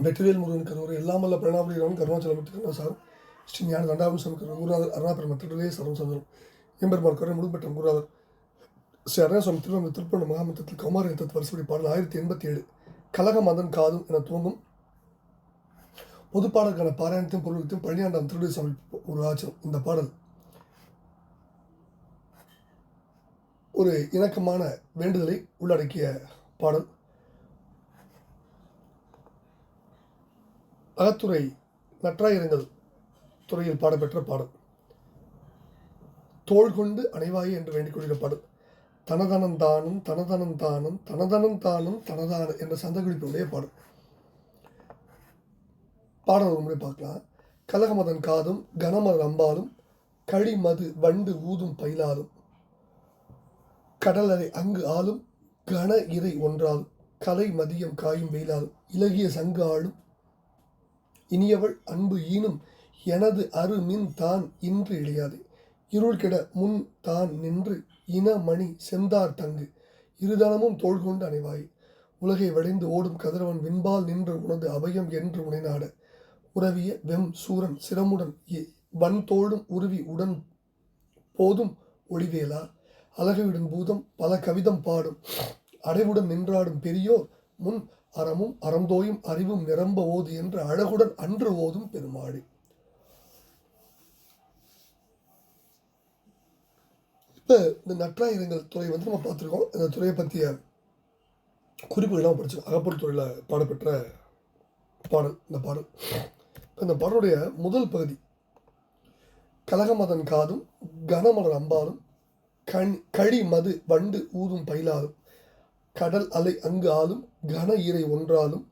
வெற்றிவேல் முருகன் கருவூர் எல்லாமல்ல பிரணாபுரிராமன் கருணாச்சலமூர்த்தி கருணாசாரம் ஸ்ரீ ஞான தண்டாபிஷம் குருநாதர் அருணாபெரும் மற்றே சரம் சந்தனம் எம்பெருமான் கருணை முழுப்பெற்ற குருநாதர் ஸ்ரீ அருணாசுவாமி திருவண்ண திருப்பண்ண மகாமந்தத்தில் கௌமார தத்துவ வருஷப்படி பாடல் 1087 கலக மதன் காதும் என துவங்கும் பொதுப்பாடலுக்கான பாராயணத்தையும் பொருளுக்கும் பழனியாண்டாம் திருடைய சுவாமி ஒரு ஆச்சரம். இந்த பாடல் ஒரு இணக்கமான வேண்டுதலை உள்ளடக்கிய பாடல். அகத்துறை நற்றாயிரங்கள் துறையில் பாடப்பெற்ற பாடல். தோள் கொண்டு அணைவாயே என்று வேண்டிக் கொள்கிற பாடல். தனதனம் தானும் தனதனம் தானும் தனதனம் தானும் தனதான என்ற சந்தகுறிப்புடைய பாடல். பாடல் ஒரு முறை பார்க்கலாம். கலகமதன் காதும் கனமர் அம்பாலும் களிமது வண்டு ஊதும் பயிலாலும் கடலரை அங்கு ஆளும் கன இறை ஒன்றாலும் கலை மதியம் காயும் வெயிலாலும் இலகிய சங்கு ஆளும் இனியவள் அன்பு ஈனும் எனது அருமின் தான் இன்று இழையாது இருள் கெட முன் தான் நின்று இனமணி செந்தார் தங்கு இருதனமும் தோள் கொண்டு அணைவாய் உலகை வளைந்து ஓடும் கதிரவன் விண்பால் நின்று உனது அபயம் என்று உனைநாட உறவிய வெம் சூரன் சிரமுடன் வன்தோளும் உருவி உடன் போதும் ஒளிவேலா அழகுடன் பூதம் பல கவிதம் பாடும் அடைவுடன் நின்றாடும் பெரியோர் முன் அறமும் அறந்தோயும் அறிவும் நிரம்ப ஓது என்று அழகுடன் அன்று ஓதும் பெருமாடி. இப்போ இந்த நற்றாயிரங்கள் துறை நம்ம பார்த்துருக்கோம். இந்த துறையை பற்றிய குறிப்புகள்லாம் படிச்சோம். அகப்பொருள் துறையில் பாடப்பெற்ற பாடல் இந்த பாடல். இந்த பாடலுடைய முதல் பகுதி கலகமதன் காதும் கனமலர் அம்பாலும் களி மது வண்டு ஊதும் பயிலாலும் கடல் அலை அங்கு ஆளும் கன இறை ஒன்றாலும்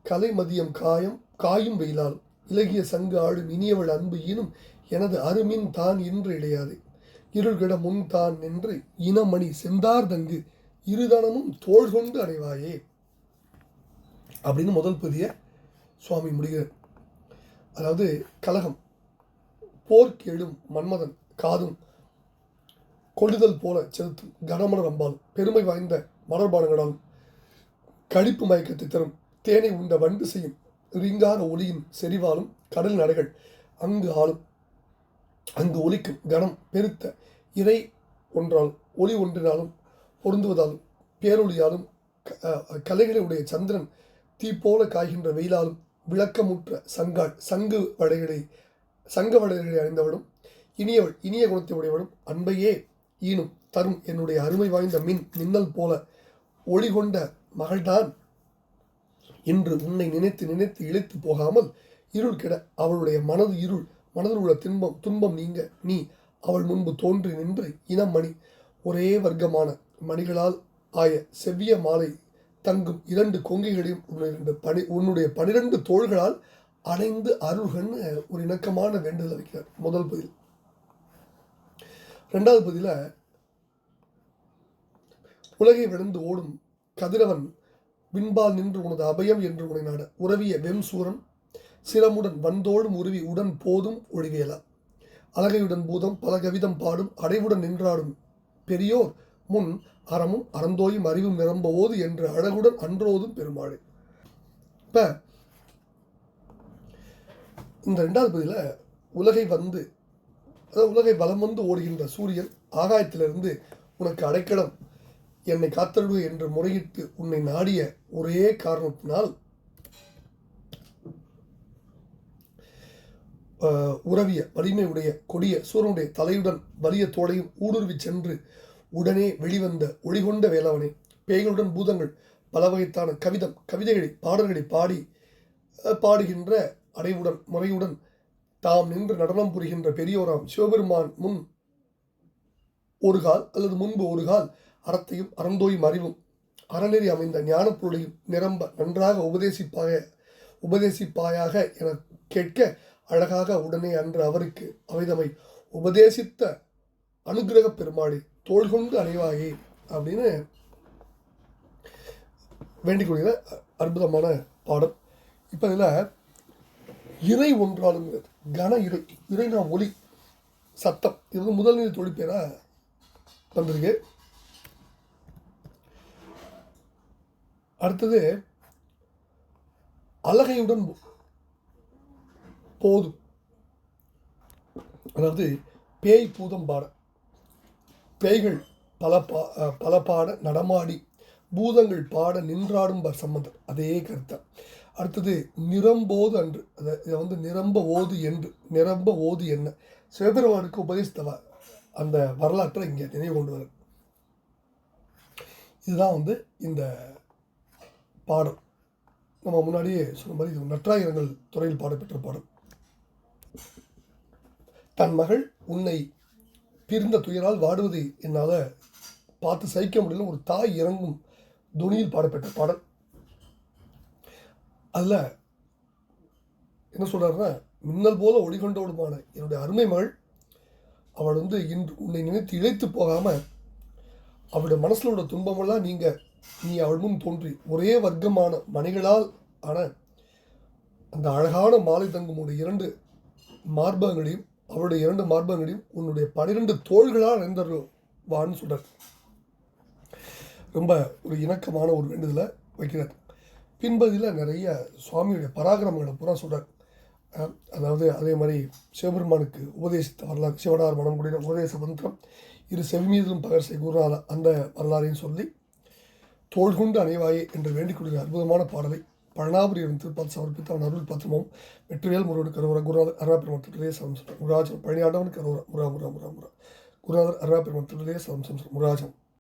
கலை மதியம் காயும் வெயிலாலும் இலகிய சங்கு ஆடும் இனியவள் அன்பு ஈனும் எனது அருமின் தான் இன்று இடையாது இருள்கிட முன் தான் நின்று இனமணி செந்தார் தங்கு இருதனமும் தோள் கொண்டு அடைவாயே அப்படின்னு முதல் பகுதியை சுவாமி முடிகிறார். அதாவது கலகம் போர்க்கெழும் மன்மதன் காதும் கொள்ளுதல் போல செலுத்தும் கனமலர் அம்பாலும் பெருமை வாய்ந்த மலர்பானங்களாலும் கழிப்பு மயக்கத்தை தரும் தேனை உண்ட வண்டு செய்யும் ரீங்கார ஒளியின் செறிவாலும் கடல் நடைகள் அங்கு ஆளும் அங்கு ஒலிக்கும் கனம் பெருத்த இறை ஒன்றாலும் ஒளி ஒன்றினாலும் பொருந்துவதாலும் பேரொழியாலும் கலைகளுடைய சந்திரன் தீ போல காய்கின்ற வெயிலாலும் விளக்கமுற்ற சங்கு வடைகளை அணிந்தவளும் இனியவள் இனிய குணத்தை உடையவளும் அன்பையே ஈனும் தரும் என்னுடைய அருமை வாய்ந்த மின்னல் போல ஒளி கொண்ட மகள்தான் இன்று உன்னை நினைத்து நினைத்து இழைத்து போகாமல் இருள் கெட அவளுடைய மனதில் உள்ள துன்பம் நீங்க நீ அவள் முன்பு தோன்றி நின்று இனமணி ஒரே வர்க்கமான மணிகளால் ஆய செவ்விய மாலை தங்கும் 2 கொங்கைகளையும் உன்னுடைய 12 தோள்களால் அணைந்து அருள்கன்னு ஒரு இணக்கமான வேண்டுதல் வைக்கிறார் முதல் பதில். ரெண்டாவது பதில உலகை விழுந்து ஓடும் கதிரவன் விண்பால் நின்று உனது அபயம் என்று உனை நாட உறவிய வெம் சூரன் சிரமுடன் வந்தோடும் உருவி உடன் போதும் ஒளிவேலா அழகையுடன் பூதம் பல கவிதம் பாடும் அடைவுடன் நின்றாடும் பெரியோர் முன் அறமும் அறந்தோயும் அறிவும் நிரம்ப ஓது என்று அழகுடன் அன்றோதும் பெருமாளே. இப்ப இந்த ரெண்டாவது பதில உலகை வலம் வந்து ஓடுகின்ற சூரியன் ஆகாயத்திலிருந்து உனக்கு அடைக்கலம் என்னை காத்தருள் என்று முறையிட்டு உன்னை நாடிய ஒரே காரணத்தினால் உறவிய வலிமை உடைய கொடிய சூரனுடைய தலையுடன் வலிய தோடையும் ஊடுருவி சென்று உடனே வெளிவந்த ஒளிகொண்ட வேளாவனே பேய்களுடன் பூதங்கள் பல வகைத்தான கவிதைகளை பாடல்களை பாடுகின்ற அடைவுடன் முறையுடன் தாம் நின்று நடனம் புரிகின்ற பெரியோராம் சிவபெருமான் முன் ஒரு கால் அல்லது முன்பு ஒரு கால் அறத்தையும் அறந்தோயும் அறிவும் அறநெறி அமைந்த ஞானப்பொருளையும் நிரம்ப நன்றாக உபதேசிப்பாயாக என கேட்க அழகாக உடனே அன்று அவருக்கு அவைதமை உபதேசித்த அனுகிரக பெருமாளே தோள் கொண்டு அணைவாயே அப்படின்னு வேண்டிக் கொள்கிற அற்புதமான பாடம். இப்போ இதில் இறை ஒன்றாலும் கன இறைனா ஒலி சத்தம் இது முதல் நிலை தொழிற்பேரா வந்திருக்கு. அடுத்தது அழகையுடன் போதும். அதாவது பேய் பூதம் பாட, பேய்கள் பல பாட நடமாடி பூதங்கள் பாட நின்றாடும் சம்பந்தம், அதே கருத்தை. அடுத்தது நிரம்போது அன்று, இதை நிரம்ப ஓது என்று, நிரம்ப ஓது என்ன சிவபெருமானுக்கு உபதேசித்த அந்த வரலாற்றை இங்கே நினைவு கொண்டு வர. இதுதான் இந்த பாடல். நம்ம முன்னாடியே சொன்ன மாதிரி இது நற்றாயிரங்கள் துறையில் பாடப்பெற்ற பாடல். தன் மகள் உன்னை பிரிந்த துயரால் வாடுவதை என்னால் பார்த்து சகிக்க முடியல, ஒரு தாய் இறங்கும் துணியில் பாடப்பட்ட பாடல். அதில் என்ன சொல்கிறாருன்னா, மின்னல் போல ஒளிகொண்டோடுமான என்னுடைய அருமை மகள், அவள் இன்று உன்னை நினைத்து இழைத்து போகாமல் அவளுடைய மனசில் உள்ள துன்பமெல்லாம் நீ அவள் முன் தோன்றி ஒரே வர்க்கமான மணிகளால் ஆன அந்த அழகான மாலை தங்கும் உடைய 2 மார்பகங்களையும் அவருடைய 2 மார்பகங்களையும் உன்னுடைய 12 தோள்களால் அணிந்தருள்வான்னு சொல்கிறார். ரொம்ப ஒரு இணக்கமான ஒரு வேண்டுதலை வைக்கிறார். பின்பதில் நிறைய சுவாமியுடைய பராக்கிரமங்களை பூரா சொல்கிறார். அதாவது அதே மாதிரி சிவபெருமானுக்கு உபதேசித்த வரலாறு, சிவனார் மனம் கூடிய உபதேச மந்திரம், இரு செவிமீதிலும் பகர்சை குருநாத, அந்த வரலாறையும் சொல்லி தோள் கொண்டு அணைவாயே என்று வேண்டிக் கொள்கிற அற்புதமான பாடலை பழனாபுரியின் திருப்பால் சமர்ப்பித்து அவன் அருள் பத்திரமும் வெற்றிவேல் முருகனுக்கு கருவரா, குருநாதர் அருணாபெருமான் திருடே சமம் முராஜம், பழனியாண்டவனுக்கு கருவரா, முரா முரா முரா முரா, குருநாதர் அருணாபெருமான் திருடே சமம் முராஜம்.